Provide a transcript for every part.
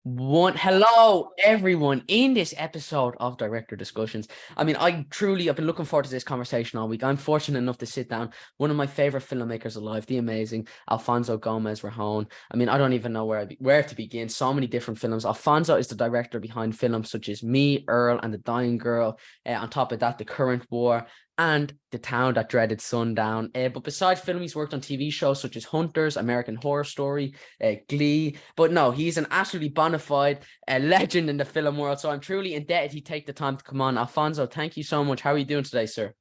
Hello everyone in this episode of Director Discussions. I've been looking forward to this conversation all week. I'm fortunate enough to sit down one of my favorite filmmakers alive, the amazing Alfonso Gomez Rejon. I don't even know where to begin. So many different films. Alfonso is the director behind films such as Me, Earl, and the Dying Girl. On top of that, The Current War and The Town That Dreaded Sundown. But besides film, he's worked on TV shows such as Hunters, American Horror Story, Glee. But no, he's an absolutely bona fide legend in the film world. So I'm truly indebted he take the time to come on. Alfonso, thank you so much. How are you doing today, sir?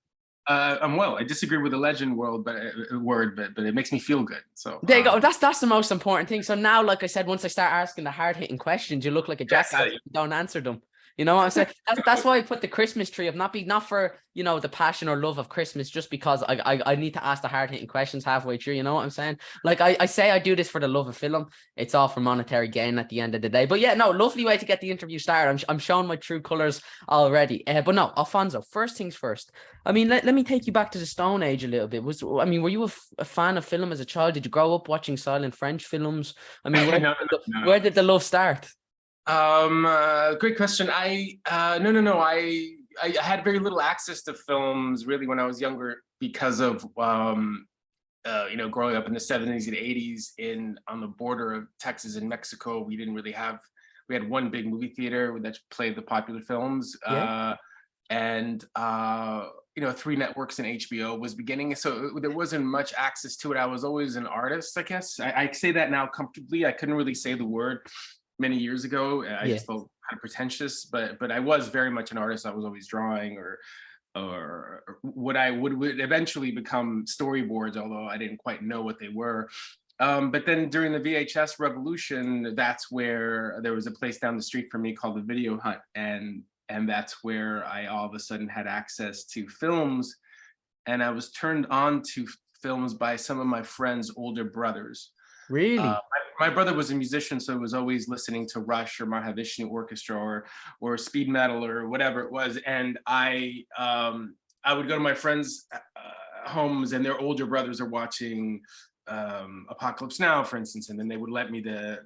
I'm well. I disagree with the legend world, but it makes me feel good. So There you go. That's the most important thing. So now, like I said, once I start asking the hard hitting questions, you look like a yes, jackass if you don't answer them. You know what I'm saying? That's why I put the Christmas tree up, not for the passion or love of Christmas, just because I need to ask the hard hitting questions halfway through. You know what I'm saying? Like I say, I do this for the love of film. It's all for monetary gain at the end of the day. But yeah, no, lovely way to get the interview started. I'm showing my true colors already. But no, Alfonso. First things first. Let me take you back to the Stone Age a little bit. Were you a fan of film as a child? Did you grow up watching silent French films? no. Where did the love start? Great question. No. I had very little access to films really when I was younger because of growing up in the 70s and 80s on the border of Texas and Mexico. We didn't really have. We had one big movie theater that played the popular films. Yeah. And three networks and HBO was beginning, so there wasn't much access to it. I was always an artist, I guess. I say that now comfortably. I couldn't really say the word many years ago. I just felt kind of pretentious, but I was very much an artist. I was always drawing or what I would eventually become storyboards, although I didn't quite know what they were. But then during the VHS revolution, that's where there was a place down the street from me called the Video Hut, and that's where I all of a sudden had access to films, and I was turned on to films by some of my friends' older brothers. Really? My brother was a musician, so he was always listening to Rush or Mahavishnu Orchestra or speed metal or whatever it was, and I would go to my friends' homes, and their older brothers are watching Apocalypse Now, for instance, and then they would let me the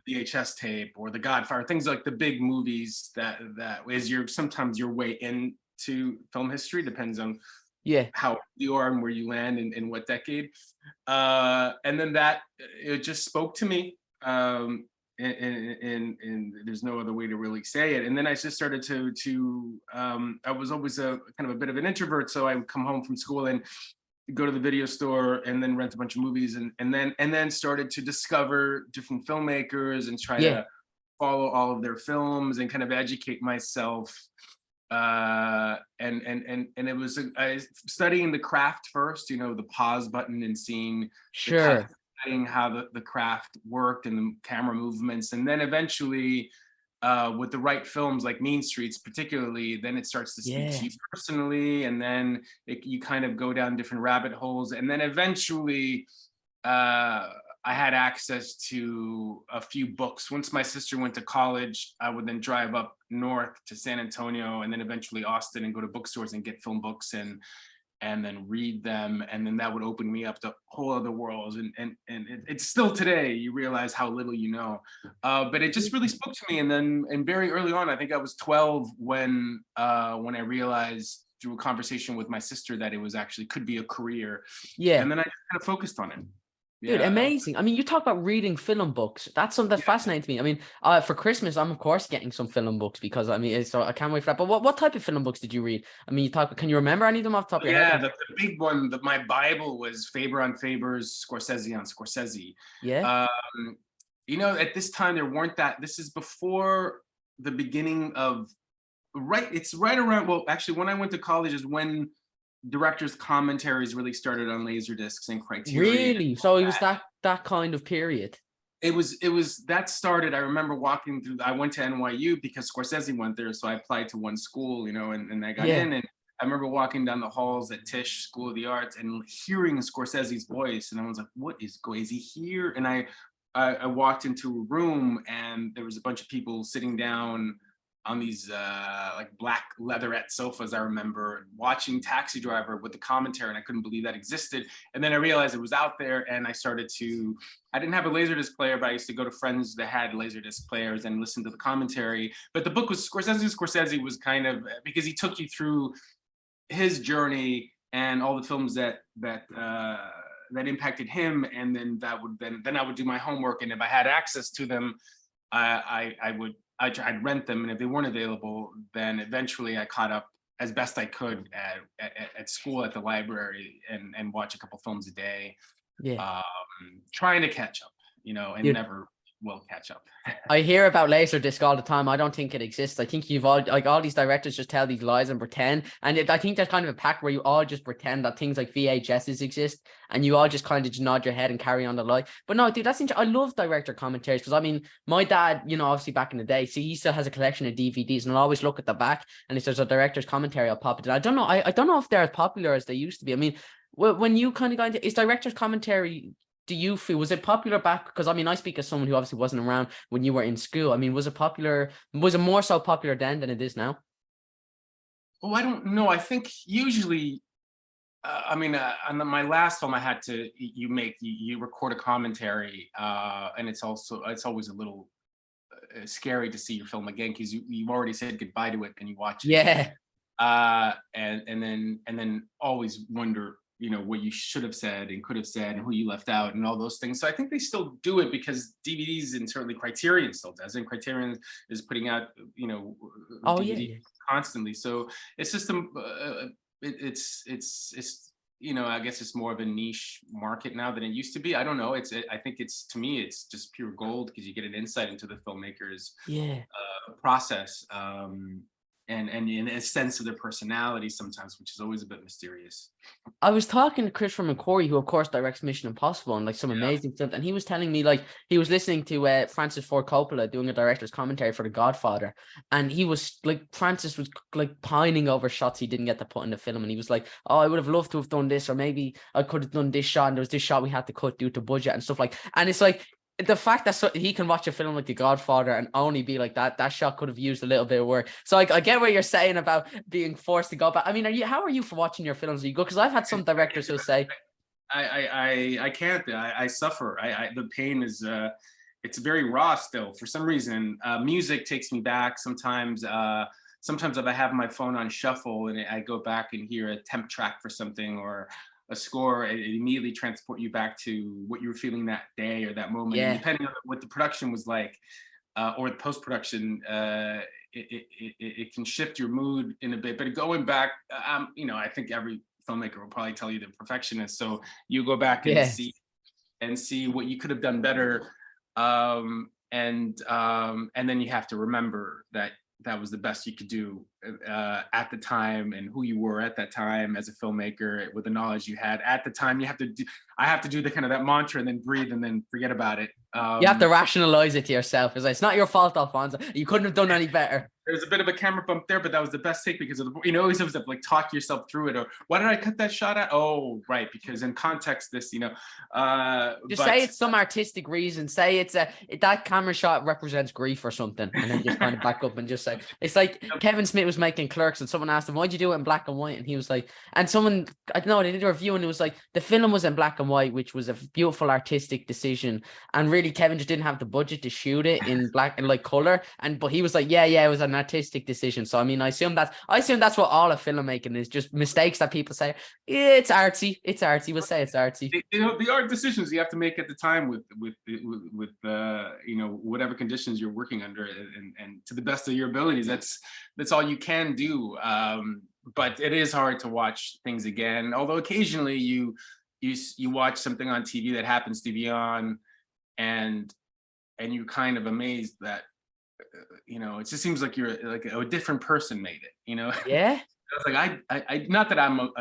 VHS tape or The Godfather, things like the big movies that is sometimes your way into film history, depends on how you are and where you land in what decade. And then that it just spoke to me. And there's no other way to really say it. And then I just started to I was always a kind of a bit of an introvert, so I would come home from school and go to the video store and then rent a bunch of movies and then started to discover different filmmakers and try to follow all of their films and kind of educate myself. And it was studying the craft first, the pause button and seeing studying how the craft worked and the camera movements, and then eventually with the right films like Mean Streets particularly, then it starts to speak to you personally, and then you kind of go down different rabbit holes, and then eventually I had access to a few books. Once my sister went to college, I would then drive up north to San Antonio and then eventually Austin and go to bookstores and get film books and then read them, and then that would open me up to whole other worlds, and it's still today you realize how little you know, but it just really spoke to me. And very early on, I think I was 12 when I realized through a conversation with my sister that it was actually could be a career, and then I just kind of focused on it. Dude, amazing. You talk about reading film books. That's something that fascinates me. For Christmas, I'm of course getting some film books because so I can't wait for that. But what type of film books did you read? Can you remember any of them off the top of your head? Yeah, the big one, my Bible was Faber on Faber's, Scorsese on Scorsese. Yeah. At this time there weren't this is before the beginning of it's right around, well, actually when I went to college is when directors' commentaries really started on Laserdiscs and Criterion. Really? So it was that kind of period. It was that started. I remember walking through. I went to NYU because Scorsese went there, so I applied to one school, and I got in. And I remember walking down the halls at Tisch School of the Arts and hearing Scorsese's voice, and I was like, "What is he here?" And I walked into a room, and there was a bunch of people sitting down on these like black leatherette sofas. I remember watching Taxi Driver with the commentary, and I couldn't believe that existed. And then I realized it was out there, and I started to. I didn't have a Laserdisc player, but I used to go to friends that had Laserdisc players and listen to the commentary. But the book was Scorsese. Scorsese was kind of, because he took you through his journey and all the films that impacted him, and then I would do my homework, and if I had access to them, I'd rent them, and if they weren't available, then eventually I caught up as best I could at school, at the library, and watch a couple films a day, Yeah. trying to catch up, and Yeah. never will catch up. I hear about Laserdisc all the time. I don't think it exists. I think you've all these directors just tell these lies and pretend. And I think there's kind of a pact where you all just pretend that things like VHSs exist, and you all just kind of just nod your head and carry on the lie. But no, dude, that's interesting. I love director commentaries, because I mean, my dad, obviously back in the day, see, he still has a collection of DVDs, and I'll always look at the back, and if there's a director's commentary, I'll pop it in. I don't know. I don't know if they're as popular as they used to be. I mean, when you kind of got into, is director's commentary, do you feel, was it popular back? Because I mean, I speak as someone who obviously wasn't around when you were in school. I mean, was it more so popular then than it is now? Oh, I don't know. I think usually, on my last film, I had to, you record a commentary, and it's always a little scary to see your film again, because you've already said goodbye to it and you watch it again. And then always wonder, what you should have said and could have said, and who you left out, and all those things. So I think they still do it because DVDs, and certainly Criterion still does, and Criterion is putting out, DVD constantly. So it's just I guess it's more of a niche market now than it used to be. I don't know. I think to me, it's just pure gold, because you get an insight into the filmmaker's process, and in a sense of their personality sometimes, which is always a bit mysterious. I was talking to Christopher McQuarrie, who of course directs Mission Impossible and like some amazing stuff, and he was telling me like he was listening to Francis Ford Coppola doing a director's commentary for The Godfather, and he was like, Francis was like pining over shots he didn't get to put in the film, and he was like, oh, I would have loved to have done this, or maybe I could have done this shot, and there was this shot we had to cut due to budget and stuff like. And it's like, the fact that he can watch a film like The Godfather and only be like, that shot could have used a little bit of work. So I get what you're saying about being forced to go back. I mean, how are you for watching your films? Are you good? Because I've had some directors who say, I can't. I suffer. The pain is it's very raw still. For some reason, music takes me back sometimes. Sometimes if I have my phone on shuffle and I go back and hear a temp track for something or a score, it immediately transport you back to what you were feeling that day or that moment. And depending on what the production was like, or the post-production, it can shift your mood in a bit. But going back, I think every filmmaker will probably tell you they're perfectionists. So you go back and see what you could have done better, and then you have to remember that was the best you could do at the time, and who you were at that time as a filmmaker with the knowledge you had at the time. I have to do the kind of that mantra, and then breathe, and then forget about it. You have to rationalize it to yourself. It's not your fault, Alfonso. You couldn't have done any better. There's a bit of a camera bump there, but that was the best take because of the, always have to like talk yourself through it. Or why did I cut that shot at? Oh, right, because in context, this, just say it's some artistic reason. Say it's that camera shot represents grief or something, and then just kind of back up and just say it's like Kevin Smith was making Clerks, and someone asked him, "Why'd you do it in black and white?" And he was like, and someone, I don't know, they did a review, and it was like the film was in black and white, which was a beautiful artistic decision, and really Kevin just didn't have the budget to shoot it in black and like color, but he was like, yeah, it was an artistic decision. So I mean, I assume that's what all of filmmaking is, just mistakes that people say, yeah, it's artsy, we'll say it's artsy. The art decisions you have to make at the time with whatever conditions you're working under, and to the best of your abilities, that's all you can do. But it is hard to watch things again, although occasionally you watch something on TV that happens to be on, and you're kind of amazed that it just seems like you're like a different person made it, Yeah. I was like, I not that I'm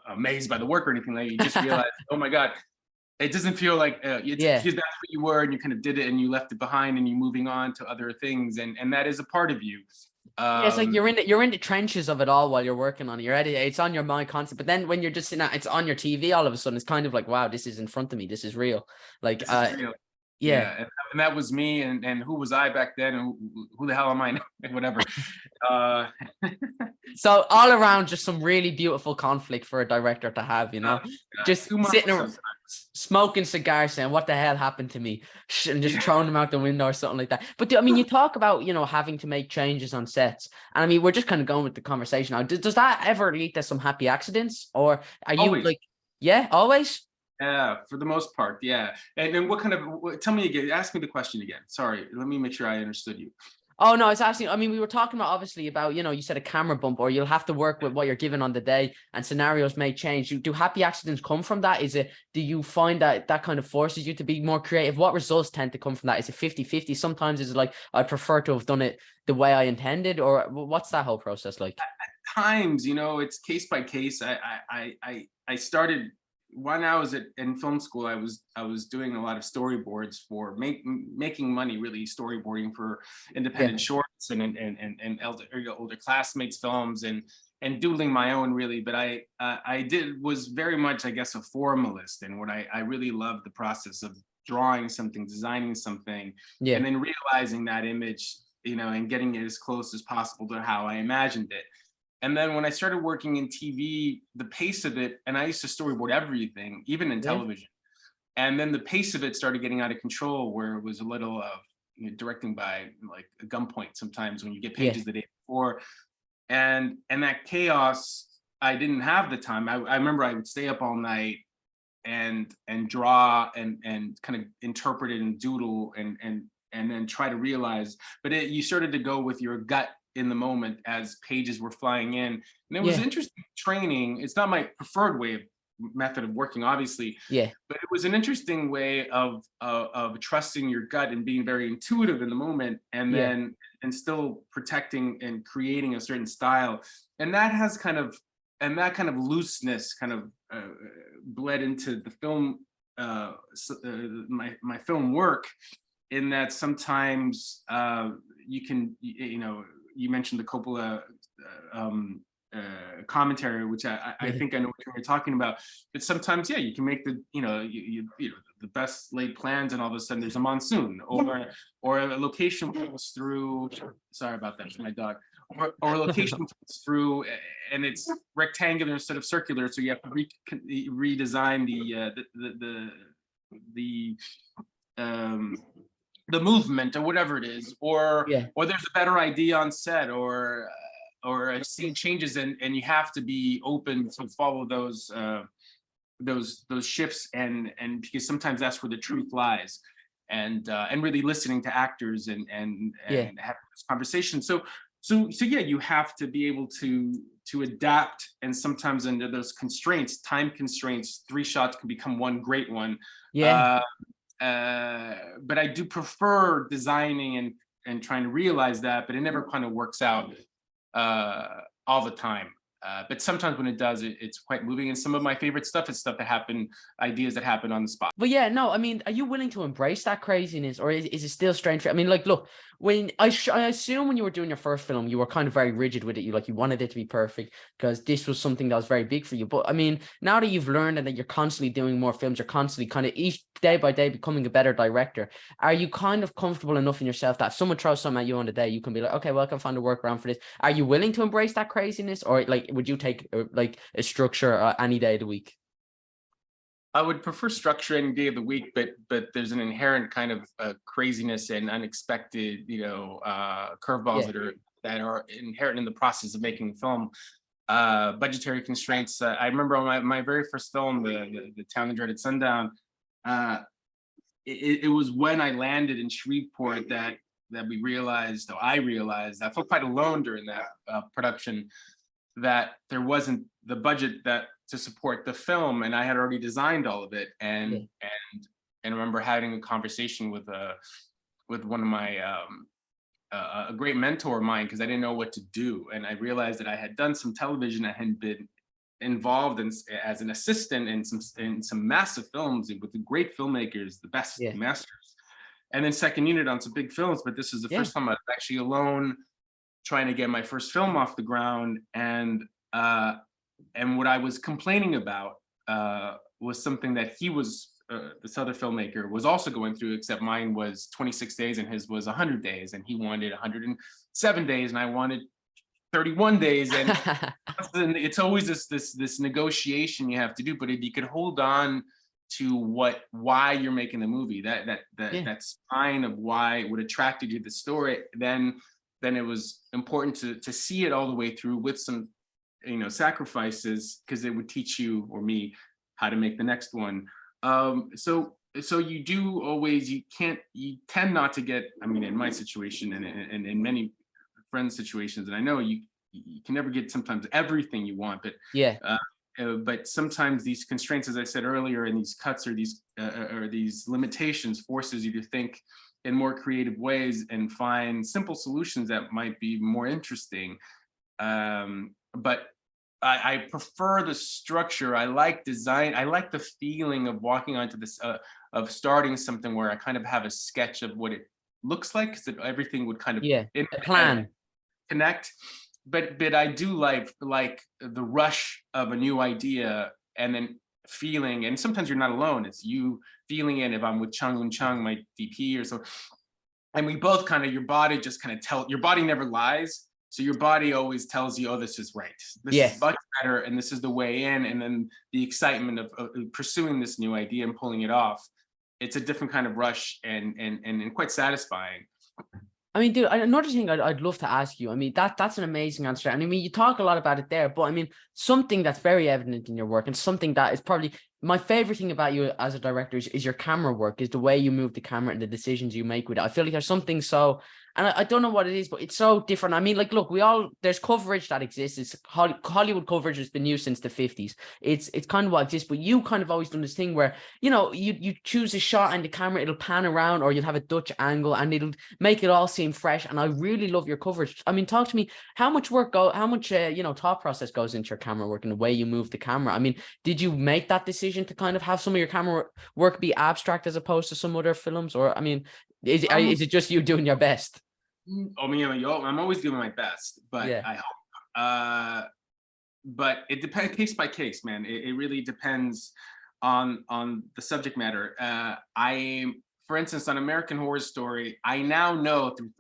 amazed by the work or anything, like you just realize, oh my God, it doesn't feel like because that's what you were, and you kind of did it and you left it behind, and you're moving on to other things, and that is a part of you. It's like you're in the trenches of it all while you're working on it. You're ready. It's on your mind concept, but then when you're just it's on your TV, all of a sudden it's kind of like, wow, this is in front of me. This is real. Like, this is real. Yeah. And that was me, and who was I back then, and who the hell am I now? Whatever. Uh, So all around, just some really beautiful conflict for a director to have, just too much sitting sometimes. smoking cigars saying, what the hell happened to me? And just throwing them out the window or something like that. But I mean, you talk about, having to make changes on sets. And I mean, we're just kind of going with the conversation now. Does that ever lead to some happy accidents? Or are you Always. like, yeah, always? Yeah, for the most part, yeah. And then tell me again, ask me the question again. Sorry, let me make sure I understood you. Oh, no, it's asking. I mean, we were talking about obviously about, you said a camera bump, or you'll have to work with what you're given on the day, and scenarios may change. Do happy accidents come from that? Do you find that kind of forces you to be more creative? What results tend to come from that? Is it 50-50? Sometimes is it like, I prefer to have done it the way I intended, or what's that whole process like? At times, it's case by case. I started when I was in film school. I was doing a lot of storyboards for making money, really storyboarding for independent shorts and older classmates' films, and doodling my own, really. But I was very much, I guess, a formalist, and what I really loved the process of drawing something, designing something, and then realizing that image, and getting it as close as possible to how I imagined it. And then when I started working in TV, the pace of it, and I used to storyboard everything, even in television. And then the pace of it started getting out of control, where it was a little of directing by like a gunpoint sometimes when you get pages the day before. And that chaos, I didn't have the time. I remember I would stay up all night and draw and kind of interpret it and doodle and then try to realize. But you started to go with your gut in the moment as pages were flying in, and it was interesting training. It's not my preferred method of working, obviously, but it was an interesting way of trusting your gut and being very intuitive in the moment, and then and still protecting and creating a certain style. And that kind of looseness kind of bled into the film, my film work, in that sometimes you can, you mentioned the Coppola commentary, which I think I know what you're talking about. But sometimes, you can make the best laid plans, and all of a sudden there's a monsoon, or a location goes through. Sorry about that, it's my dog. Or a location goes through, and it's rectangular instead of circular, so you have to redesign the movement, or whatever it is, or there's a better idea on set, or a scene changes, and you have to be open to follow those shifts, and because sometimes that's where the truth lies, and really listening to actors and having this conversation. So you have to be able to adapt, and sometimes under those constraints, time constraints, 3 shots can become one great one. But I do prefer designing and trying to realize that, but it never kind of works out all the time. But sometimes when it does, it's quite moving. And some of my favorite stuff is stuff that ideas that happen on the spot. But yeah, no, I mean, are you willing to embrace that craziness, or is it still strange? I mean, like, look, when I assume when you were doing your first film, you were kind of very rigid with it. You wanted it to be perfect because this was something that was very big for you. But I mean, now that you've learned and that you're constantly doing more films, you're constantly kind of each day by day becoming a better director. Are you kind of comfortable enough in yourself that if someone throws something at you on the day, you can be like, okay, well, I can find a workaround for this. Are you willing to embrace that craziness, or like, would you take like a structure any day of the week? I would prefer structure any day of the week, but there's an inherent kind of craziness and unexpected, curveballs that are inherent in the process of making a film. Budgetary constraints. I remember on my very first film, the Town That Dreaded Sundown. It was when I landed in Shreveport that we realized, or I realized, I felt quite alone during that production, that there wasn't the budget to support the film, and I had already designed all of it. And I remember having a conversation with one of my a great mentor of mine, because I didn't know what to do, and I realized that I had done some television. I had been involved as an assistant in some massive films with the great filmmakers, the best masters, and then second unit on some big films. But this is the first time I was actually alone trying to get my first film off the ground, and what I was complaining about was something that he was this other filmmaker was also going through, except mine was 26 days and his was 100 days, and he wanted 107 days, and I wanted 31 days, and it's always this negotiation you have to do. But if you could hold on to why you're making the movie, that spine of why, what attracted you to the story, then it was important to see it all the way through with some, sacrifices, because it would teach you or me how to make the next one. So you do always, you tend not to get, I mean, in my situation and in many friends' situations, and I know you can never get sometimes everything you want, but sometimes these constraints, as I said earlier, and these cuts or these limitations forces you to think in more creative ways and find simple solutions that might be more interesting. But I prefer the structure. I like design. I like the feeling of walking onto this, of starting something where I kind of have a sketch of what it looks like, because everything would kind of a plan connect. But I do like the rush of a new idea, and then feeling, and sometimes you're not alone. It's you feeling it. If I'm with Chung Chung, my DP, or so, and we both kind of, your body just kind of your body never lies. So your body always tells you, oh, this is right. This is much better, and this is the way in. And then the excitement of pursuing this new idea and pulling it off. It's a different kind of rush and quite satisfying. I mean, dude, another thing I'd love to ask you. I mean, that's an amazing answer. And I mean, you talk a lot about it there, but I mean, something that's very evident in your work, and something that is probably my favorite thing about you as a director is your camera work, is the way you move the camera and the decisions you make with it. I feel like there's something so, and I don't know what it is, but it's so different. I mean, like, look, there's coverage that exists. It's Hollywood coverage has been used since the 50s. It's kind of what exists, but you kind of always done this thing where, you choose a shot and the camera, it'll pan around, or you'll have a Dutch angle and it'll make it all seem fresh. And I really love your coverage. I mean, talk to me, how much thought process goes into your camera work and the way you move the camera? I mean, did you make that decision to kind of have some of your camera work be abstract as opposed to some other films? Or, I mean, is it just you doing your best? I mean, I'm always doing my best, but I hope. But it depends, case by case, man. It really depends on the subject matter. For instance, on American Horror Story, I now know through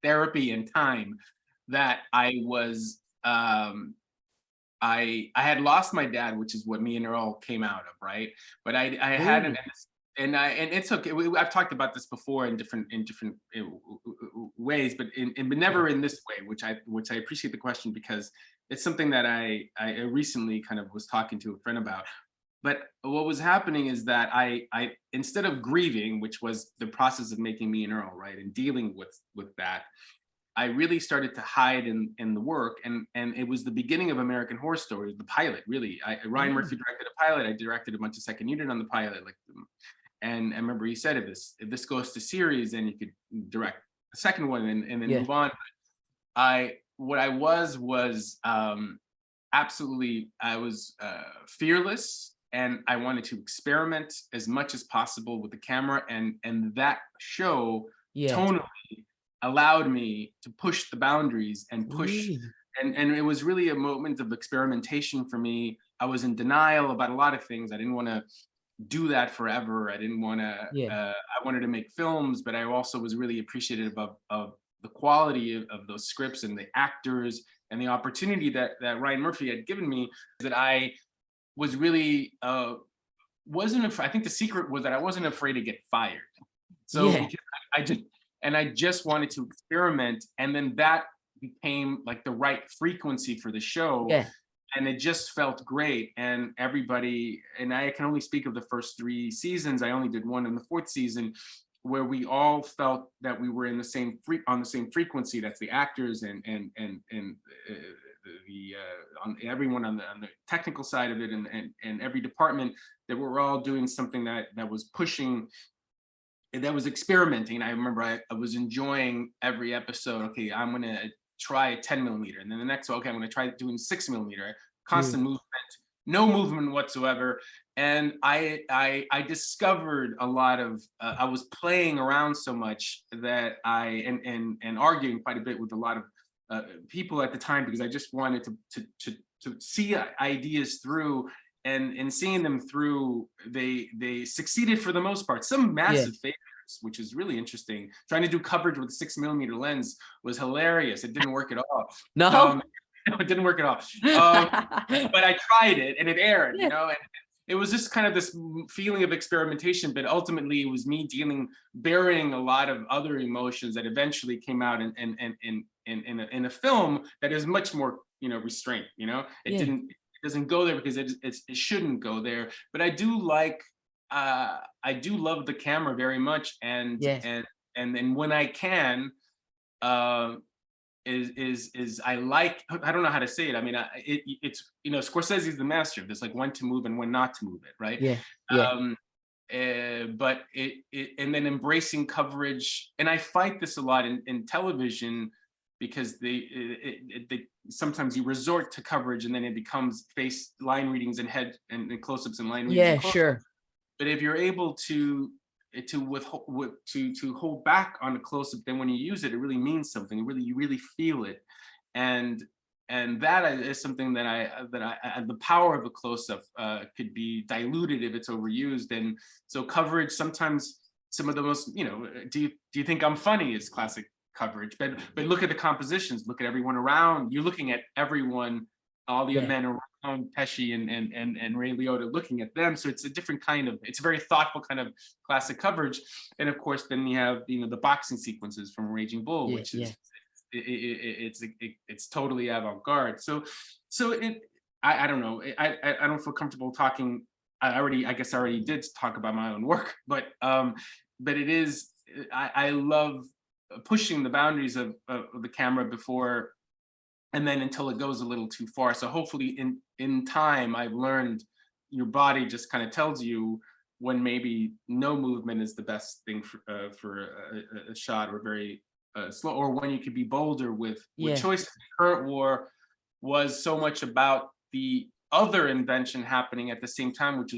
therapy and time that I was I had lost my dad, which is what me and Earl came out of, right? But I hadn't, and it's okay. I've talked about this before in different ways, but never in this way, which I appreciate the question, because it's something that I recently kind of was talking to a friend about. But what was happening is that I instead of grieving, which was the process of making me and Earl, right, and dealing with that, I really started to hide in the work, and it was the beginning of American Horror Story, the pilot. Really, Ryan Murphy directed a pilot. I directed a bunch of second unit on the pilot, and I remember he said, if this goes to series, then you could direct the second one and then move on. What I was absolutely, I was fearless, and I wanted to experiment as much as possible with the camera, and that show tonally allowed me to push the boundaries and push. And it was really a moment of experimentation for me. I was in denial about a lot of things. I didn't want to do that forever. I didn't want to I wanted to make films, but I also was really appreciative of the quality of those scripts and the actors and the opportunity that Ryan Murphy had given me, that I was really I think the secret was that I wasn't afraid to get fired. So because I just wanted to experiment, and then that became like the right frequency for the show. And it just felt great. And everybody, and I can only speak of the first 3 seasons. I only did one in the 4th season, where we all felt that we were in the same on the same frequency. That's the actors and everyone on the technical side of it, and every department, that we're all doing something that was pushing, that was experimenting. I remember I was enjoying every episode. Okay, I'm gonna try a 10 millimeter, and then the next one, okay, I'm gonna try doing 6 millimeter. Constant movement, no movement whatsoever. And I discovered a lot of I was playing around so much that and arguing quite a bit with a lot of people at the time, because I just wanted to see ideas through and seeing them through, they succeeded for the most part. Some Yeah. massive failures, which is really interesting. Trying to do coverage with a 6mm lens was hilarious. It didn't work at all. No. No, it didn't work at all. But I tried it and it aired, Yeah. and it was just kind of this feeling of experimentation, but ultimately it was me bearing a lot of other emotions that eventually came out in a film that is much more, restrained. Yeah. It doesn't go there because it shouldn't go there. But I do love the camera very much, and Yes. then when I can, um, is I don't know how to say it. I mean, it's Scorsese's the master of this, like when to move and when not to move it, right? Yeah. Yeah. Um, but and then embracing coverage, and I fight this a lot in television, because they sometimes you resort to coverage and then it becomes face line readings and head and close-ups and line readings and Yeah. close. Sure. But if you're able to hold back on a close-up, then when you use it, it really means something. You really feel it, and that is something that the power of a close-up could be diluted if it's overused. And so coverage sometimes, some of the most, do you think I'm funny is classic coverage, but look at the compositions, look at everyone around. You're looking at everyone, all the Yeah. men around Pesci and Ray Liotta, looking at them. So it's a different kind of, it's a very thoughtful kind of classic coverage. And of course, then you have the boxing sequences from Raging Bull, Yeah. which Yeah. is it's totally avant-garde. So I don't know. I don't feel comfortable talking. I guess I already did talk about my own work, but it is, I love pushing the boundaries of the camera before, and then until it goes a little too far. So hopefully in time, I've learned your body just kind of tells you when maybe no movement is the best thing for a shot, or very slow, or when you could be bolder with Yeah. choices. Current War was so much about the other invention happening at the same time, which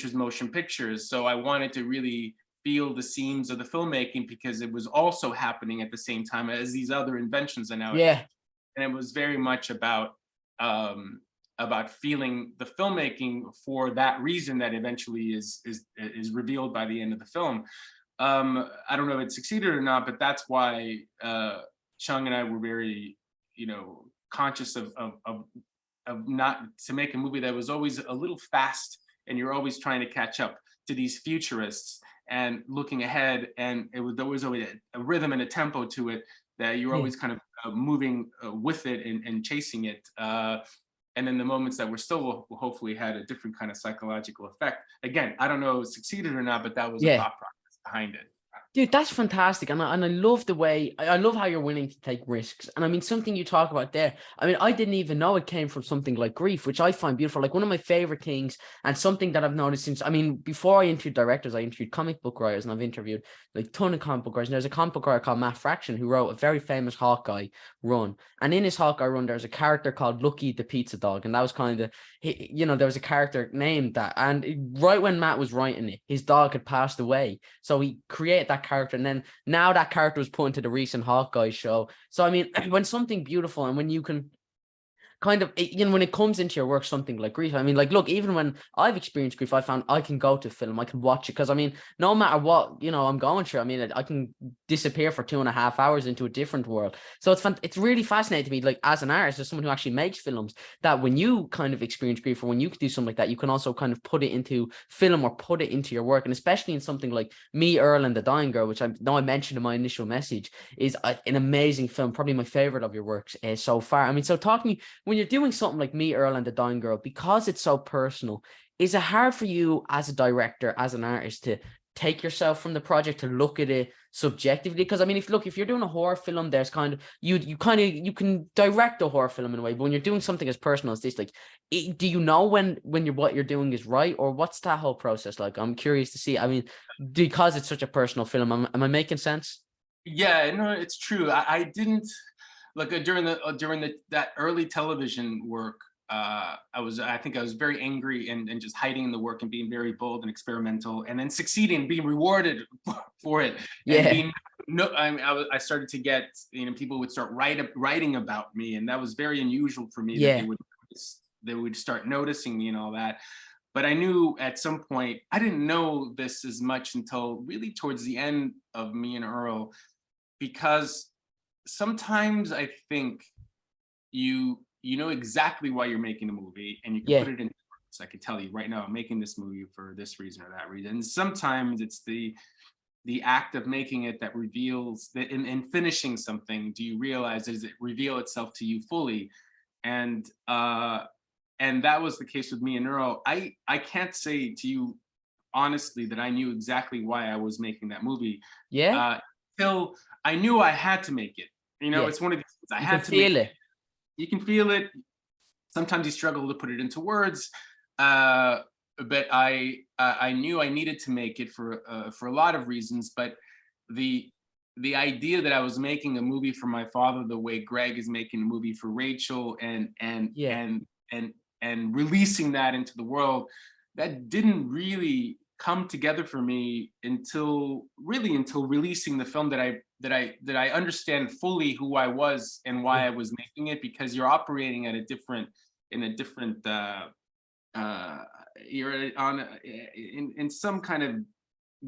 was motion pictures. So I wanted to really feel the seams of the filmmaking, because it was also happening at the same time as these other inventions. And Yeah. and it was very much about feeling the filmmaking for that reason that eventually is revealed by the end of the film. I don't know if it succeeded or not, but that's why Chung and I were very, conscious of not to make a movie that was always a little fast, and you're always trying to catch up to these futurists and looking ahead, and there was always a rhythm and a tempo to it, that you're Yeah. always kind of moving with it and chasing it. And then the moments that were still will hopefully had a different kind of psychological effect. Again, I don't know if it succeeded or not, but that was a Yeah. thought process behind it. Dude, that's fantastic. And I love the way, I love how you're willing to take risks. And I mean, something you talk about there, I mean, I didn't even know it came from something like grief, which I find beautiful. Like one of my favorite things, and something that I've noticed since, I mean, before I interviewed directors, I interviewed comic book writers, and I've interviewed like a ton of comic book writers. And there's a comic book writer called Matt Fraction who wrote a very famous Hawkeye run. And in his Hawkeye run, there's a character called Lucky the Pizza Dog. And that was kind of, there was a character named that. And right when Matt was writing it, his dog had passed away. So he created that character. And then now that character was put into the recent Hawkeye show. So, I mean, when something beautiful, and when you can kind of, when it comes into your work, something like grief, I mean, like, look, even when I've experienced grief, I found I can go to film, I can watch it, because I mean, no matter what, I'm going through, I mean, I can disappear for 2.5 hours into a different world. So it's really fascinating to me, like, as an artist, as someone who actually makes films, that when you kind of experience grief, or when you can do something like that, you can also kind of put it into film or put it into your work. And especially in something like Me, Earl, and the Dying Girl, which I know I mentioned in my initial message, is an amazing film, probably my favorite of your works so far. I mean, so talk to me, when you're doing something like Me, Earl, and the Dying Girl, because it's so personal, is it hard for you as a director, as an artist, to take yourself from the project, to look at it subjectively? Because I mean, if you're doing a horror film, there's kind of you can direct a horror film in a way, but when you're doing something as personal as this, like, do you know when what you're doing is right, or what's that whole process like? I'm curious to see. I mean, because it's such a personal film, am I making sense? Yeah, no, it's true. I didn't like during that early television work. I think I was very angry and just hiding the work and being very bold and experimental, and then succeeding, being rewarded for it, and Yeah. being no. I started to get, people would start writing about me, and that was very unusual for me, that they Yeah. would they would start noticing me and all that. But I knew at some point, I didn't know this as much until really towards the end of me and Earl, because sometimes I think you know exactly why you're making a movie, and you can Yeah. put it in words. I can tell you right now, I'm making this movie for this reason or that reason. And sometimes it's the act of making it that reveals that in finishing something, do you realize, does it reveal itself to you fully? And that was the case with me and Earl. I can't say to you honestly that I knew exactly why I was making that movie Yeah. uh, till I knew I had to make it. You know, Yeah. it's one of these things I You can had to make feel it. it. You can feel it. Sometimes you struggle to put it into words, but I knew I needed to make it for a lot of reasons. But the the idea that I was making a movie for my father, the way Greg is making a movie for Rachel, Yeah. and and releasing that into the world, that didn't really come together for me until releasing the film, that I understand fully who I was and why Yeah. I was making it, because you're operating at a different in a different uh you're on in some kind of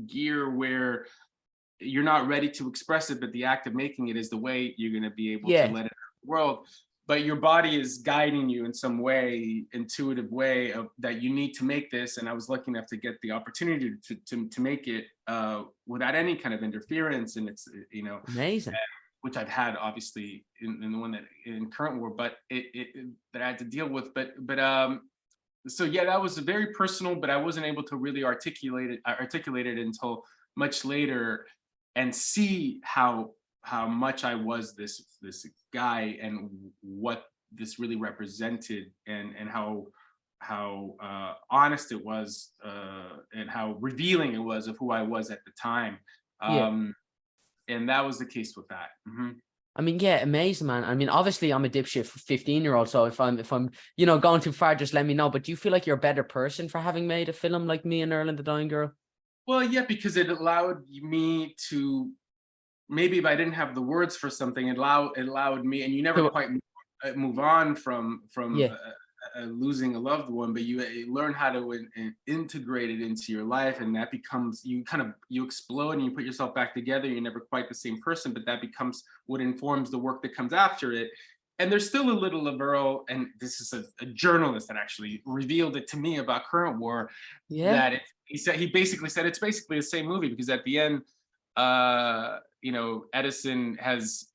gear where you're not ready to express it, but the act of making it is the way you're going to be able to Yeah. let it out in the world. But your body is guiding you in some way, intuitive way, of that you need to make this. And I was lucky enough to get the opportunity to make it without any kind of interference. And it's, you know, Amazing. which I've had obviously in the one that in current war, but it that I had to deal with. But so yeah, that was very personal, but I wasn't able to really articulate it until much later, and see how much I was this guy, and what this really represented, and how honest it was, and how revealing it was of who I was at the time. Yeah. And that was the case with that. I mean, yeah, amazing, man. I mean, obviously I'm a dipshit 15-year-old, so if I'm, going too far, just let me know. But do you feel like you're a better person for having made a film like Me and Earl and the Dying Girl? Well, yeah, because it allowed me to, maybe if I didn't have the words for something, it allowed me, and you never So, quite move on from yeah, losing a loved one, but you learn how to integrate it into your life, and that becomes, you explode and you put yourself back together. You're never quite the same person, but that becomes what informs the work that comes after it. And there's still a little of Earl, and this is a journalist that actually revealed it to me about current war, yeah, that he basically said it's basically the same movie, because at the end, Edison has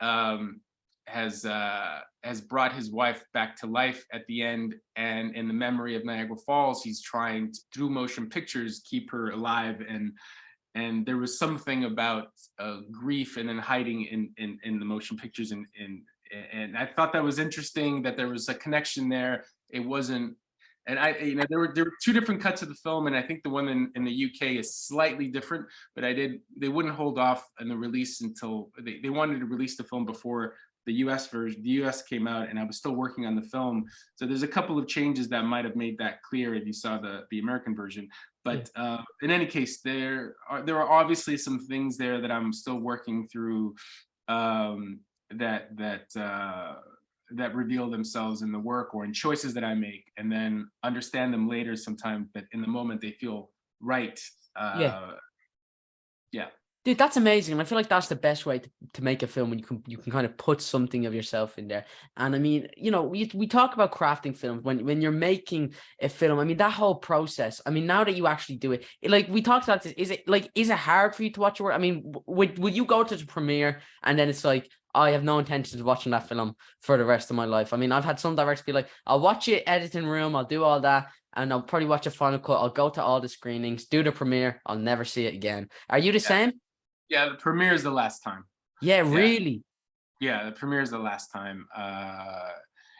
brought his wife back to life at the end, and in the memory of Niagara Falls, he's trying to, through motion pictures, keep her alive. And there was something about grief and then hiding in the motion pictures, and I thought that was interesting, that there was a connection there. It wasn't. And there were two different cuts of the film, and I think the one in the UK is slightly different. But they wouldn't hold off on the release until they wanted to release the film before the US version. The US came out, and I was still working on the film. So there's a couple of changes that might have made that clear if you saw the American version. yeah, But in any case, there are obviously some things there that I'm still working through, that reveal themselves in the work or in choices that I make, and then understand them later sometimes, but in the moment they feel right. yeah. Yeah. Dude, that's amazing. And I feel like that's the best way to make a film, when you can kind of put something of yourself in there. And I mean, we talk about crafting films when you're making a film. I mean, that whole process. I mean, now that you actually do it, like we talked about this, is it hard for you to watch your work? I mean, would you go to the premiere and then it's like, I have no intention of watching that film for the rest of my life? I mean, I've had some directors be like, I'll watch it, editing room, I'll do all that, and I'll probably watch a final cut. I'll go to all the screenings, do the premiere, I'll never see it again. Are you the same? Yeah, the premiere is the last time. Yeah, Yeah. really. Yeah, the premiere is the last time,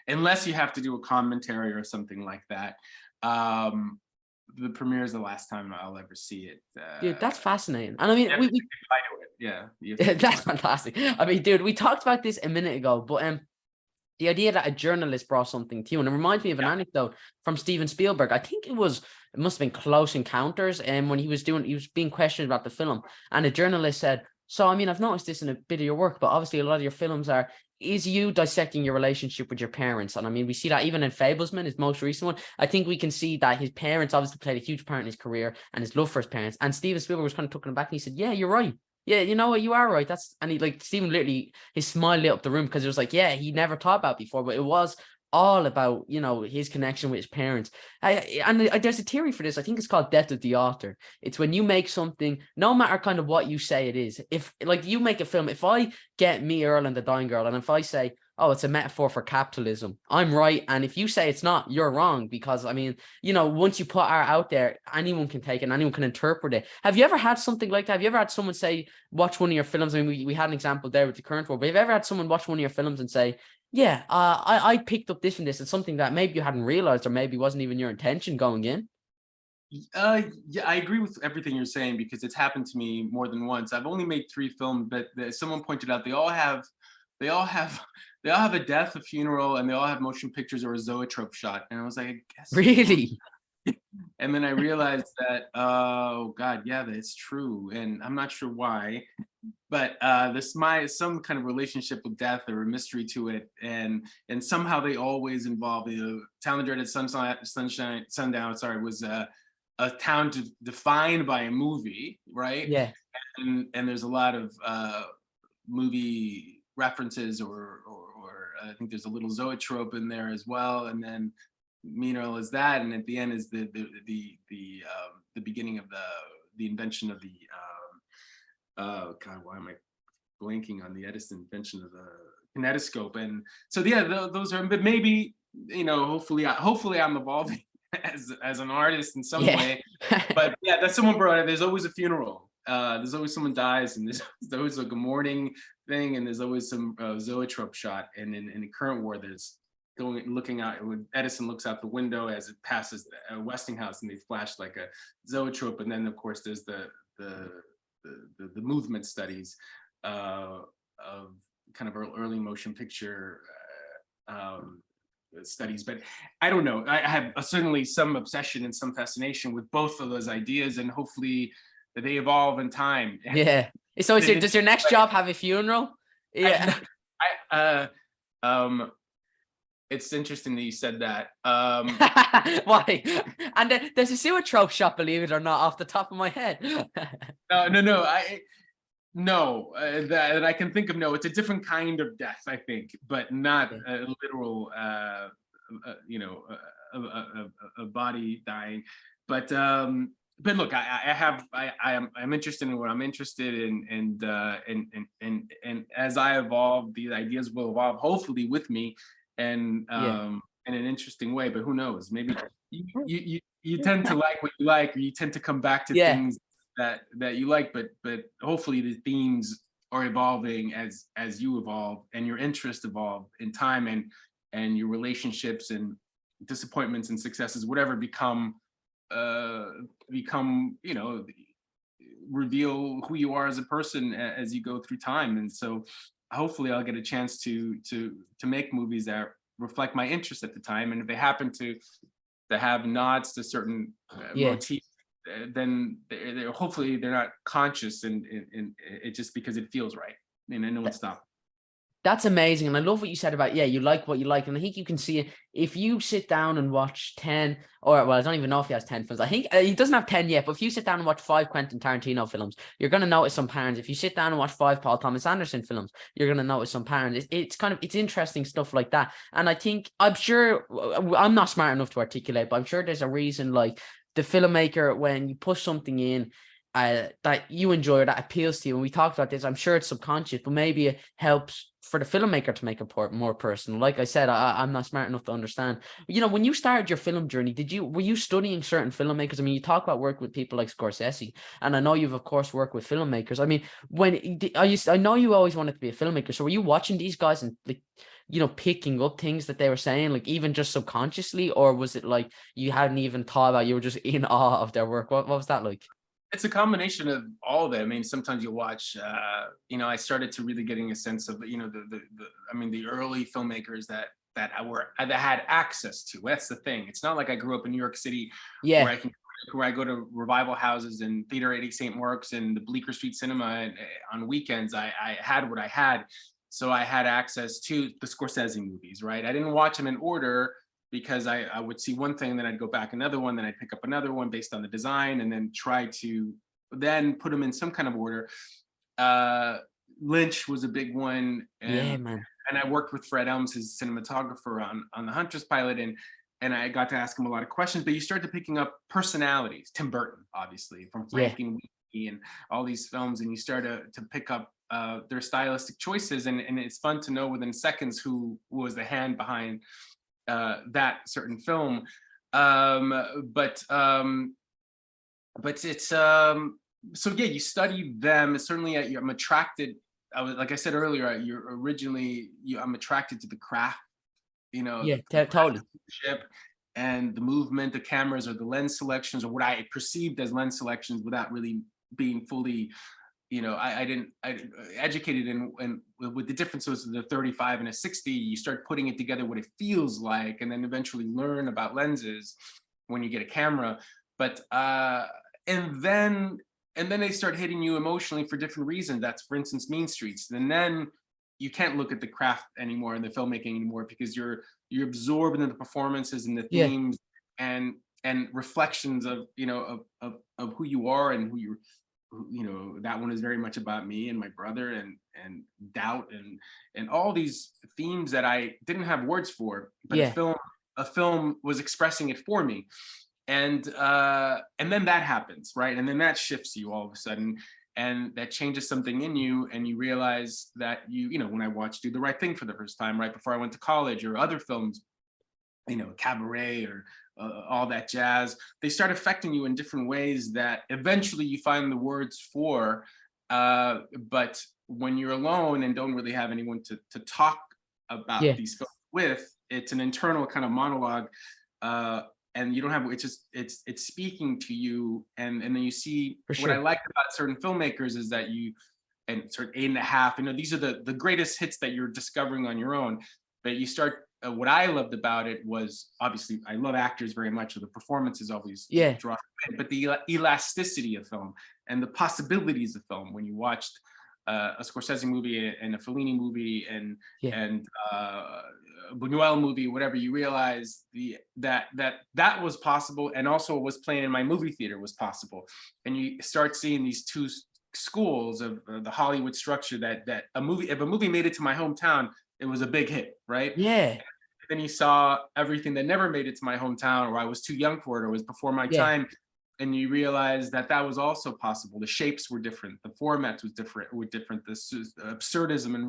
unless you have to do a commentary or something like that. The premiere is the last time I'll ever see it. Dude, that's fascinating. And I mean, You have to say goodbye to it. Yeah, you have to say that's goodbye. fantastic. I mean, dude, we talked about this a minute ago, but the idea that a journalist brought something to you, and it reminds me of an anecdote from Steven Spielberg. I think it must have been Close Encounters, and when he was being questioned about the film, and a journalist said, So, I mean, I've noticed this in a bit of your work, but obviously a lot of your films is you dissecting your relationship with your parents. And I mean, we see that even in Fablesman, his most recent one. I think we can see that his parents obviously played a huge part in his career and his love for his parents. And Steven Spielberg was kind of taking him back and he said, yeah, you're right. Yeah, you know what, you are right. And he, like, Steven literally, his smile lit up the room, because it was like, yeah, he never thought about it before, but it was all about, his connection with his parents. There's a theory for this. I think it's called death of the author. It's when you make something, no matter kind of what you say it is. If, like, you make a film, if I get Me, Earl, and the Dying Girl, and if I say, oh, it's a metaphor for capitalism, I'm right. And if you say it's not, you're wrong. Because, I mean, once you put art out there, anyone can take it and anyone can interpret it. Have you ever had something like that? Have you ever had someone say, watch one of your films? I mean, we had an example there with the current world, but have you ever had someone watch one of your films and say, yeah, I picked up this from this. It's something that maybe you hadn't realized, or maybe wasn't even your intention going in? Yeah, I agree with everything you're saying, because it's happened to me more than once. I've only made 3 films, but someone pointed out they all have, they all have a death, a funeral, and they all have motion pictures or a zoetrope shot. And I was like, I guess. Really? And then I realized that, oh God, yeah, that's true. And I'm not sure why, but some kind of relationship with death or a mystery to it. And somehow they always involve, Town That Dreaded Sundown, sorry, was a town defined by a movie, right? Yeah. And there's a lot of movie references, or I think there's a little zoetrope in there as well. And then Mino is that, and at the end is the beginning of the invention of the God, why am I blanking on the Edison invention of the kinetoscope? And so yeah, those are, but maybe, hopefully I'm evolving as an artist in some way. But yeah, that someone brought it. There's always a funeral. There's always someone dies, and there's always like a mourning thing, and there's always some zoetrope shot. And in the current war, there's looking out when Edison looks out the window as it passes Westinghouse, and they flash like a zoetrope. And then of course there's the movement studies of kind of early motion picture studies. But I don't know, I have certainly some obsession and some fascination with both of those ideas, and hopefully they evolve in time. Yeah. So does your next job have a funeral? Yeah. It's interesting that you said that. Why? And there's a zoetrope shot, believe it or not, off the top of my head. No, that I can think of. No, it's a different kind of death, I think, but not a literal, a body dying. But look, I'm interested in what I'm interested in, and as I evolve, the ideas will evolve, hopefully with me, and in an interesting way. But who knows? Maybe you tend to like what you like, or you tend to come back to things that you like, but hopefully the themes are evolving as you evolve, and your interests evolve in time, and your relationships and disappointments and successes, whatever, become reveal who you are as a person as you go through time. And so hopefully I'll get a chance to make movies that reflect my interest at the time, and if they happen to have nods to certain motifs, then hopefully they're not conscious, and it just because it feels right, and I know it's not. That's amazing. And I love what you said about, you like what you like. And I think you can see it if you sit down and watch 10, or, well, I don't even know if he has 10 films. I think he doesn't have 10 yet, but if you sit down and watch 5 Quentin Tarantino films, you're going to notice some patterns. If you sit down and watch 5 Paul Thomas Anderson films, you're going to notice some patterns. It's interesting stuff like that. And I think, I'm sure, I'm not smart enough to articulate, but I'm sure there's a reason, like the filmmaker, when you push something in, that you enjoy, or that appeals to you. When we talked about this, I'm sure it's subconscious, but maybe it helps for the filmmaker to make it more personal. Like I said, I'm not smart enough to understand. When you started your film journey, were you studying certain filmmakers? I mean, you talk about work with people like Scorsese, and I know you've of course worked with filmmakers. I mean, I know you always wanted to be a filmmaker. So were you watching these guys and like, picking up things that they were saying, like even just subconsciously, or was it like you hadn't even thought about, you were just in awe of their work? What was that like? It's a combination of all of it. I mean, sometimes you watch, I started to really getting a sense of, the early filmmakers that had access to. That's the thing. It's not like I grew up in New York City where I can go where I go to revival houses and Theater 80 St. Mark's and the Bleecker Street Cinema, and on weekends I had what I had. So I had access to the Scorsese movies, right? I didn't watch them in order because I would see one thing, then I'd go back another one, then I'd pick up another one based on the design, and then try to then put them in some kind of order. Lynch was a big one, Yeah, and man. I worked with Fred Elms, his cinematographer, on the Huntress pilot, and I got to ask him a lot of questions. But you started picking up personalities. Tim Burton, obviously, from Yeah. Frankenweenie and all these films, and you start to pick up their stylistic choices, and it's fun to know within seconds who was the hand behind that certain film. But it's so yeah, you study them. Certainly, I'm attracted. Like I said earlier, I'm attracted to the craft. Yeah, The totally. craftsmanship and the movement, the cameras, or the lens selections, or what I perceived as lens selections, without really being fully, I educated in with the differences of the 35 and a 60. You start putting it together, what it feels like, and then eventually learn about lenses when you get a camera. But and then they start hitting you emotionally for different reasons. That's, for instance, Mean Streets. And then you can't look at the craft anymore and the filmmaking anymore, because you're absorbed into the performances and the Yeah. themes and reflections of of who you are and who you're. That one is very much about me and my brother and doubt and all these themes that I didn't have words for, but Yeah. a film was expressing it for me. And then that happens, right? And then that shifts you all of a sudden, and that changes something in you, and you realize that when I watched Do the Right Thing for the first time, right before I went to college, or other films, Cabaret, or all that jazz, they start affecting you in different ways that eventually you find the words for. But when you're alone and don't really have anyone to talk about Yeah. these films with, it's an internal kind of monologue. And you don't have, it's speaking to you, and then you see For what I sure. like about certain filmmakers is that and sort of 8.5, these are the greatest hits that you're discovering on your own. But you start, what I loved about it was, obviously I love actors very much, so the performances always Yeah. draw in, but the elasticity of film and the possibilities of film. When you watched a Scorsese movie and a Fellini movie and Yeah. Buñuel movie, whatever, you realize that was possible, and also what was playing in my movie theater was possible. And you start seeing these two schools of the Hollywood structure, that if a movie made it to my hometown, it was a big hit, right? Yeah. Then you saw everything that never made it to my hometown, or I was too young for it, or was before my Yeah. time, and you realize that was also possible. The shapes were different, the formats were different. This absurdism and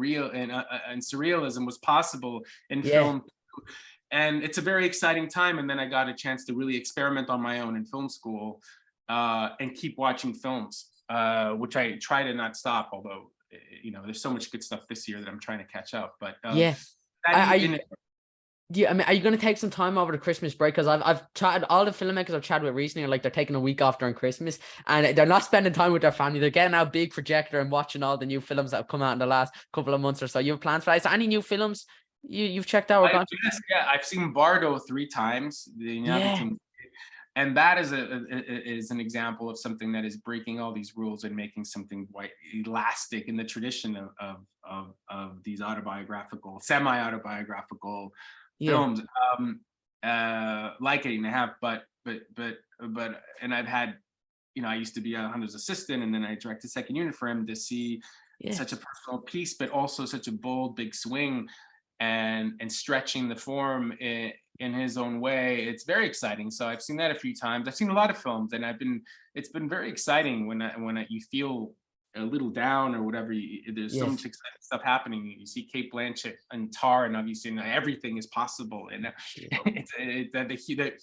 surrealism was possible in Yeah. film, and it's a very exciting time. And then I got a chance to really experiment on my own in film school, and keep watching films, which I try to not stop. Although there's so much good stuff this year that I'm trying to catch up. But Yeah. that Yeah, I mean, are you going to take some time over the Christmas break? Because I've chatted, all the filmmakers I've chatted with recently are like, they're taking a week off during Christmas, and they're not spending time with their family. They're getting out big projector and watching all the new films that have come out in the last couple of months or so. You have plans for that? Is there any new films you've checked out or gone to? Yes, yeah, I've seen Bardo 3 times. The Yeah. And that is an example of something that is breaking all these rules and making something quite elastic in the tradition of these semi-autobiographical Yeah. films, like 8.5. But and I've had, I used to be a Hunter's assistant, and then I directed second unit for him, to see Yeah. such a personal piece, but also such a bold, big swing, and stretching the form in his own way. It's very exciting. So I've seen that a few times. I've seen a lot of films, and it's been very exciting when you feel a little down or whatever. There's so Yes. much exciting stuff happening. You see Kate Blanchett and Tar, and obviously everything is possible, and that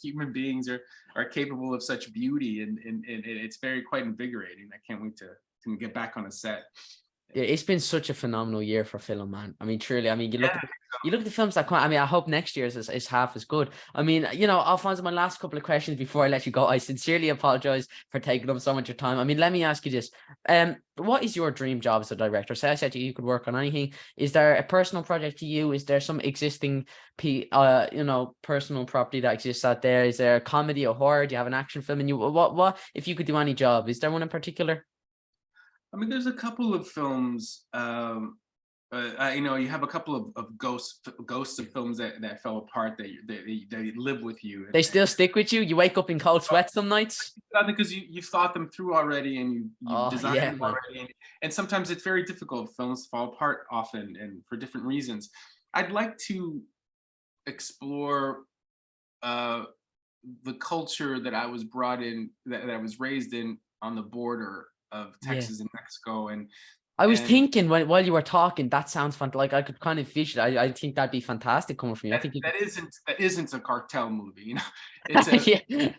human beings are capable of such beauty, and it's quite invigorating. I can't wait to get back on a set. Yeah, it's been such a phenomenal year for film, man. I mean, truly. I mean, Yeah. you look at the films that come. I mean, I hope next year's is half as good. I mean, Alfonso, my last couple of questions before I let you go. I sincerely apologize for taking up so much of your time. I mean, let me ask you this: what is your dream job as a director? Say I said to you, you could work on anything. Is there a personal project to you? Is there some existing, personal property that exists out there? Is there a comedy or horror? Do you have an action film? And you, what if you could do any job? Is there one in particular? I mean, there's a couple of films. You have a couple of ghosts of films that fell apart that live with you, They still stick with you. You wake up in cold sweats some nights. because you've thought them through already and you've Oh designed yeah, them man. already, and sometimes it's very difficult. Films fall apart often and for different reasons. I'd like to explore uh, the culture that I was brought in, that I was raised in, on the border of Yeah. Texas and Mexico, I was and thinking while you were talking, that sounds fun. Like I could kind of visualize. I think that'd be fantastic coming from you. I think you could. that isn't a cartel movie, It's a Yeah.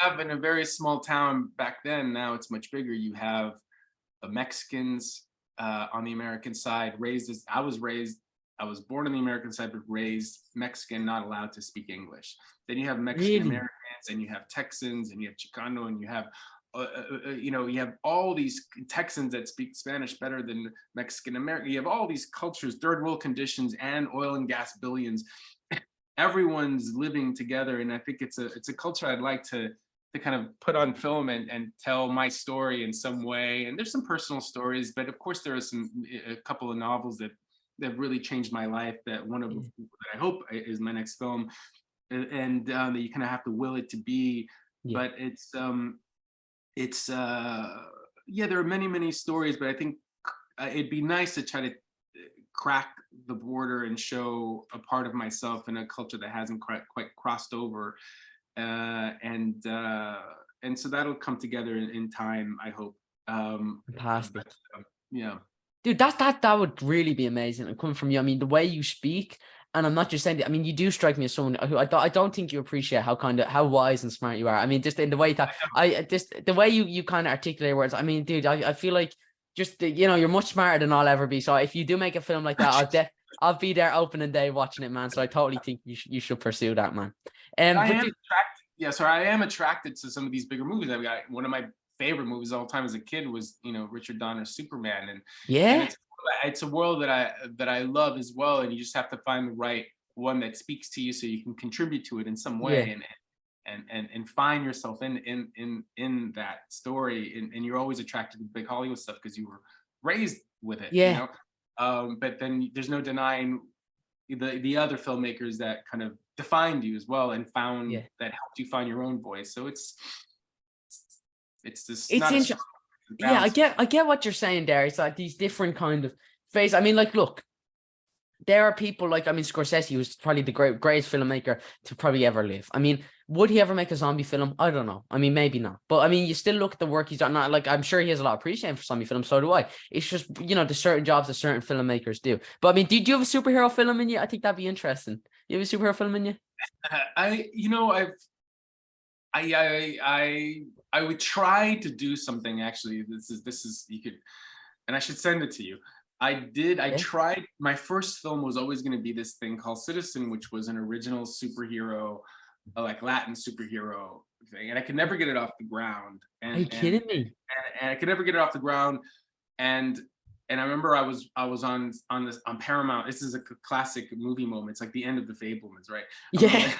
have in a very small town back then. Now it's much bigger. You have Mexicans on the American side, raised as I was raised. I was born on the American side, but raised Mexican, not allowed to speak English. Then you have Mexican Really? Americans, and you have Texans, and you have Chicano, and you have you have all these Texans that speak Spanish better than Mexican American. You have all these cultures, third world conditions, and oil and gas billions. Everyone's living together, and I think it's a culture I'd like to kind of put on film and tell my story in some way. And there's some personal stories, but of course there are a couple of novels that really changed my life. That one of Yeah. that I hope is my next film, and that you kind of have to will it to be. Yeah. But it's yeah, there are many stories, but I think it'd be nice to try to crack the border and show a part of myself in a culture that hasn't quite crossed over, and so that'll come together in time, I hope. Fantastic. But, yeah. Dude, that would really be amazing. And coming from you, I mean, the way you speak, and I'm not just saying that. I mean, you do strike me as someone who I don't think you appreciate how wise and smart you are. I mean, just in the way that just the way you kind of articulate words. I mean, dude, I feel like just you're much smarter than I'll ever be. So if you do make a film like that, I'll be there opening day watching it, man. So I totally think you should pursue that, man. I But am dude, attracted. Yeah, so I am attracted to some of these bigger movies. I've got one of my favorite movies of all time as a kid was Richard Donner's Superman, and yeah, it's a world that I love as well. And you just have to find the right one that speaks to you so you can contribute to it in some yeah, way, and find yourself in that story. And you're always attracted to big Hollywood stuff because you were raised with it, yeah, but then there's no denying the other filmmakers that kind of defined you as well and yeah. that helped you find your own voice. So it's this It's not a interesting. struggle, it's a Yeah, balance. I get what you're saying there. It's like these different kind of phase. I mean, like, look, there are people like, I mean, Scorsese was probably the greatest filmmaker to probably ever live. I mean, would he ever make a zombie film? I don't know. I mean, maybe not. But I mean, you still look at the work he's done. Not like I'm sure he has a lot of appreciation for zombie films. So do I. It's just the certain jobs that certain filmmakers do. But I mean, do you have a superhero film in you? I think that'd be interesting. You have a superhero film in you? I you know I've I would try to do something. Actually, this is you could, and I should send it to you. I Yeah. tried. My first film was always going to be this thing called Citizen, which was an original superhero, like Latin superhero thing, and I could never get it off the ground. Are you kidding me? And I could never get it off the ground. And I remember I was on Paramount. This is a classic movie moment. It's like the end of The Fablemans, right? I'm on Yeah. the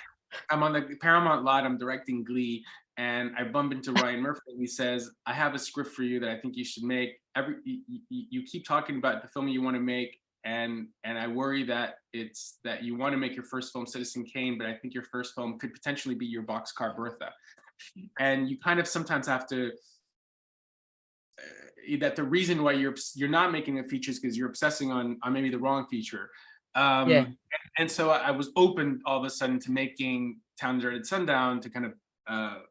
I'm on the Paramount lot. I'm directing Glee, and I bump into Ryan Murphy, and he says, "I have a script for you that I think you should make. You keep talking about the film you want to make, and I worry that it's that you want to make your first film, Citizen Kane, but I think your first film could potentially be your Boxcar Bertha." And you kind of sometimes have to that the reason why you're not making a feature is because you're obsessing on maybe the wrong feature. Yeah. And so I was open all of a sudden to making Town That Dreaded Sundown, to kind of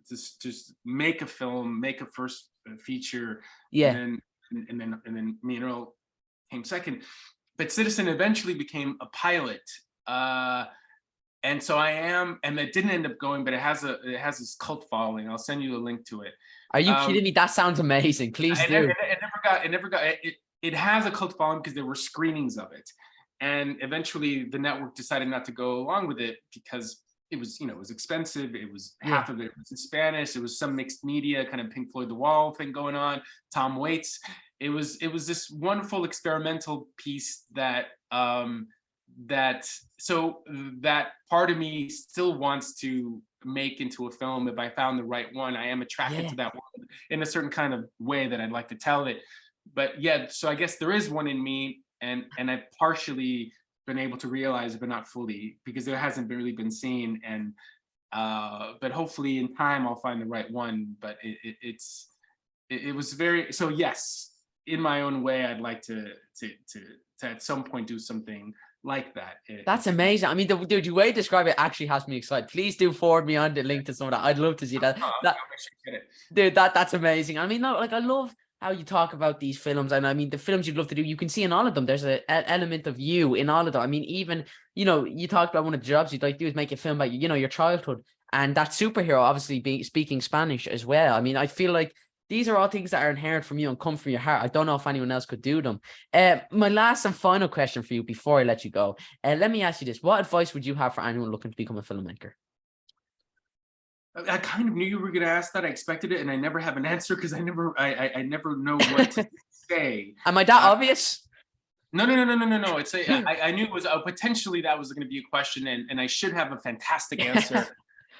just make a film, make a first feature, and Yeah. then me and Earl came second. But Citizen eventually became a pilot. And so and it didn't end up going, but it has this cult following. I'll send you a link to it. Are you Um, kidding me? That sounds amazing. Please it never, do. it never got it has a cult following because there were screenings of it. And eventually the network decided not to go along with it because it was, it was expensive. It was Yeah. half of it was in Spanish. It was some mixed media, kind of Pink Floyd The Wall thing going on, Tom Waits. It was this wonderful experimental piece that that part of me still wants to make into a film if I found the right one. I am attracted to that one in a certain kind of way that I'd like to tell it. But yeah, so I guess there is one in me, and I've partially been able to realize it, but not fully, because it hasn't really been seen. And but hopefully in time I'll find the right one. But it was very, so yes, in my own way, I'd like to at some point do something like that. That's amazing. I mean, dude, the way you describe it actually has me excited. Please do forward me on the link to some of that. I'd love to see that. Dude, that's amazing. I mean, no, like, I love how you talk about these films, and I mean, the films you'd love to do, you can see in all of them. There's an element of you in all of them. I mean, even, you talked about one of the jobs you'd like to do is make a film about your childhood, and that superhero obviously speaking Spanish as well. I mean, I feel like these are all things that are inherent from you and come from your heart. I don't know if anyone else could do them. My last and final question for you before I let you go. Let me ask you this. What advice would you have for anyone looking to become a filmmaker? I kind of knew you were going to ask that. I expected it, and I never have an answer because I never know what to say. Am I that obvious? No. It's I knew it was potentially that was going to be a question, and I should have a fantastic answer.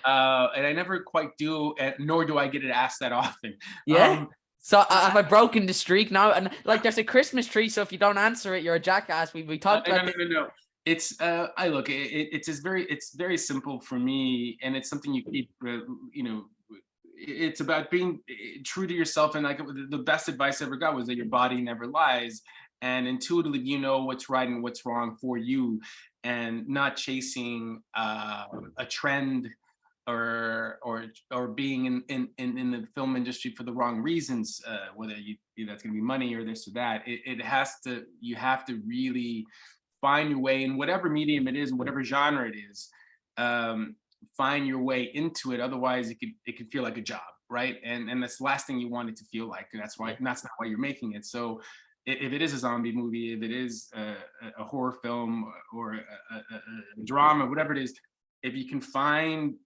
And I never quite do, nor do I get it asked that often. Yeah. So have I broken the streak now? And like, there's a Christmas tree, so if you don't answer it, you're a jackass. We talked about No. It's it's very simple for me, and it's something you keep, it's about being true to yourself. And like, the best advice I ever got was that your body never lies, and intuitively you know what's right and what's wrong for you, and not chasing a trend or being in the film industry for the wrong reasons, whether that's going to be money or this or that. You have to really find your way in whatever medium it is, and whatever genre it is. Find your way into it. Otherwise, it could feel like a job, right? And that's the last thing you want it to feel like. And that's not why you're making it. So if it is a zombie movie, if it is a horror film or a drama, whatever it is, if you can find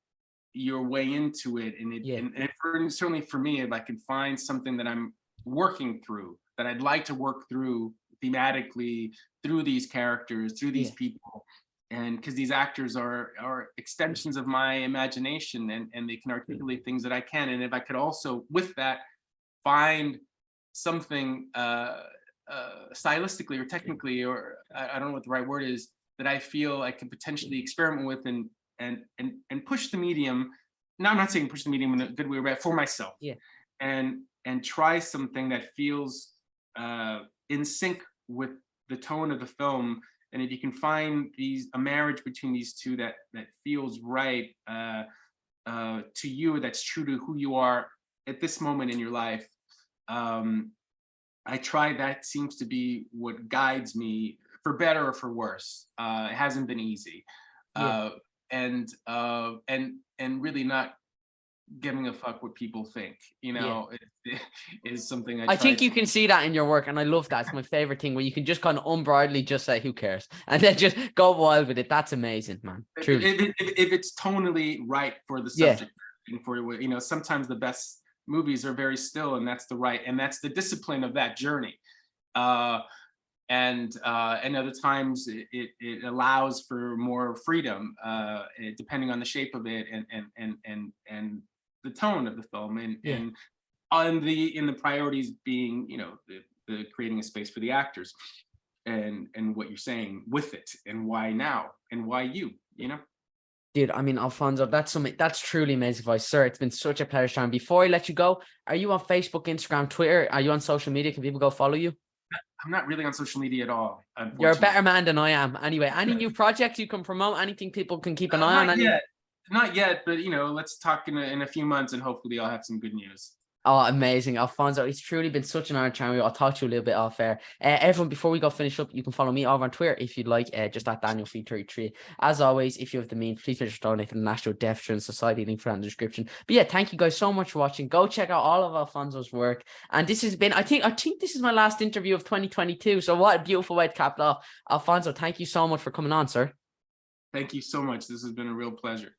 your way into it, and certainly for me, if I can find something that I'm working through, that I'd like to work through thematically, through these characters, through these people, and because these actors are extensions of my imagination, and they can articulate things that I can. And if I could also, with that, find something stylistically or technically, or I don't know what the right word is, that I feel I can potentially experiment with and push the medium. Now, I'm not saying push the medium in a good way, but for myself. And try something that feels in sync with the tone of the film. And if you can find a marriage between these two that feels right to you, that's true to who you are at this moment in your life, that seems to be what guides me, for better or for worse. It hasn't been easy. And really not giving a fuck what people think, is something I think you can see that in your work, and I love that. It's my favorite thing, where you can just kind of unbridledly just say who cares, and then just go wild with it. That's amazing, man. Truly. If it's tonally right for the subject, and for sometimes the best movies are very still, and that's the discipline of that journey. And other times it allows for more freedom, depending on the shape of it and the tone of the film, and in the priorities being, the creating a space for the actors, and what you're saying with it, and why now, and why you. Dude, I mean, Alfonso, that's truly amazing advice, sir. It's been such a pleasure, Sean. Before I let you go, are you on Facebook, Instagram, Twitter? Are you on social media? Can people go follow you? I'm not really on social media at all. You're a better man than I am. Anyway, any new projects you can promote? Anything people can keep an eye on? Not yet, but let's talk in a few months, and hopefully I'll have some good news. Oh, amazing, Alfonso. It's truly been such an honor chatting with you. I'll talk to you a little bit off air. Everyone, before we go finish up, you can follow me over on Twitter if you'd like, just at DanielFeed33. As always, if you have the means, please feel free to donate to the National Deaf Children's Society, link for that in the description. But yeah, thank you guys so much for watching. Go check out all of Alfonso's work. And this has been, I think this is my last interview of 2022. So what a beautiful way to cap it off. Alfonso, thank you so much for coming on, sir. Thank you so much. This has been a real pleasure.